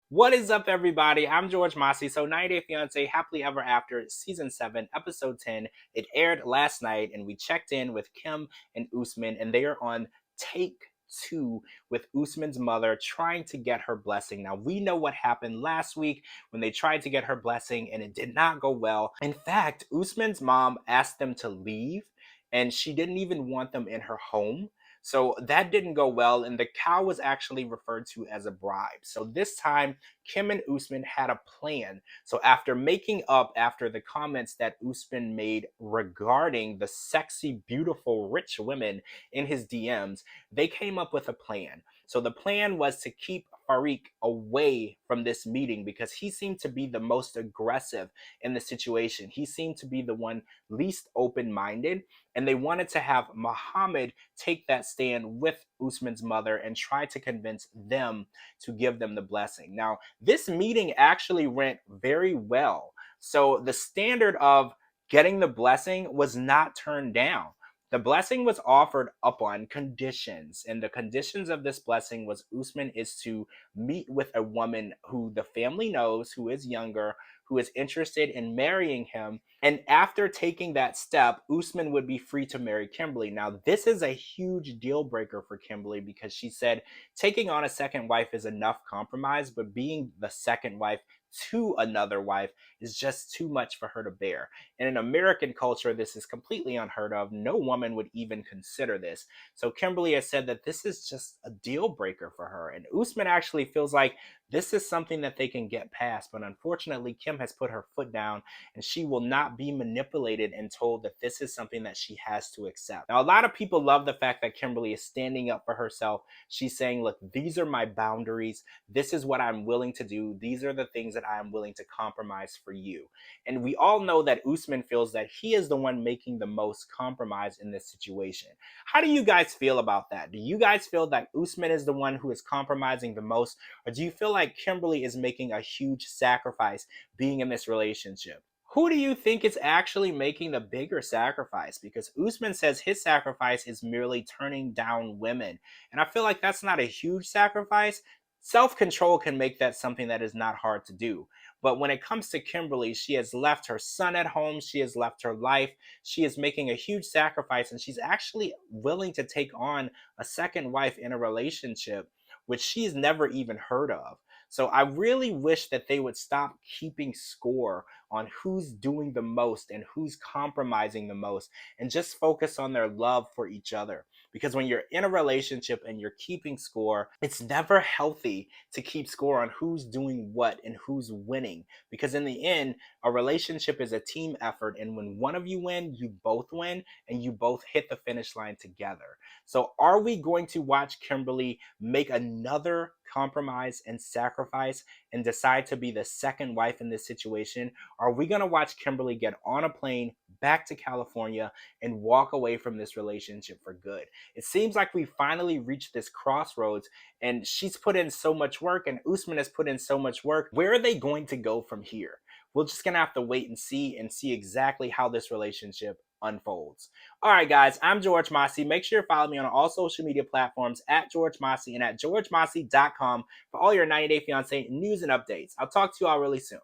What is up, everybody? I'm George Mossey. So, 90 Day Fiance Happily Ever After Season 7, Episode 10. It aired last night, and we checked in with Kim and Usman, and they are on take two with Usman's mother trying to get her blessing. Now, we know what happened last week when they tried to get her blessing, and it did not go well. In fact, Usman's mom asked them to leave, and she didn't even want them in her home. So that didn't go well, and the cow was actually referred to as a bribe. So this time, Kim and Usman had a plan. So after making up after the comments that Usman made regarding the sexy, beautiful, rich women in his DMs, they came up with a plan. So the plan was to keep Farik away from this meeting because he seemed to be the most aggressive in the situation. He seemed to be the one least open-minded, and they wanted to have Muhammad take that stand with Usman's mother and try to convince them to give them the blessing. Now, this meeting actually went very well. So the standard of getting the blessing was not turned down. The blessing was offered upon conditions, and the conditions of this blessing was Usman is to meet with a woman who the family knows, who is younger, who is interested in marrying him. And after taking that step, Usman would be free to marry Kimberly. Now, this is a huge deal breaker for Kimberly because she said taking on a second wife is enough compromise, but being the second wife to another wife is just too much for her to bear. And in American culture, this is completely unheard of. No woman would even consider this. So Kimberly has said that this is just a deal breaker for her. And Usman actually feels like this is something that they can get past. But unfortunately, Kim has put her foot down, and she will not be manipulated and told that this is something that she has to accept. Now, a lot of people love the fact that Kimberly is standing up for herself. She's saying, look, these are my boundaries. This is what I'm willing to do. These are the things that I am willing to compromise for you. And we all know that Usman feels that he is the one making the most compromise in this situation. How do you guys feel about that? Do you guys feel that Usman is the one who is compromising the most? Or do you feel like Kimberly is making a huge sacrifice being in this relationship? Who do you think is actually making the bigger sacrifice? Because Usman says his sacrifice is merely turning down women. And I feel like that's not a huge sacrifice. Self control can make that something that is not hard to do. But when it comes to Kimberly, she has left her son at home, she has left her life, she is making a huge sacrifice, and she's actually willing to take on a second wife in a relationship, which she's never even heard of. So I really wish that they would stop keeping score on who's doing the most and who's compromising the most and just focus on their love for each other. Because when you're in a relationship and you're keeping score, it's never healthy to keep score on who's doing what and who's winning. Because in the end, a relationship is a team effort. And when one of you win, you both win and you both hit the finish line together. So are we going to watch Kimberly make another compromise and sacrifice and decide to be the second wife in this situation? Are we going to watch Kimberly get on a plane back to California and walk away from this relationship for good? It seems like we finally reached this crossroads, and she's put in so much work and Usman has put in so much work. Where are they going to go from here? We're just going to have to wait and see exactly how this relationship unfolds. All right, guys, I'm George Mossey. Make sure you follow me on all social media platforms at George Mossey and at georgemossey.com for all your 90 Day Fiancé news and updates. I'll talk to you all really soon.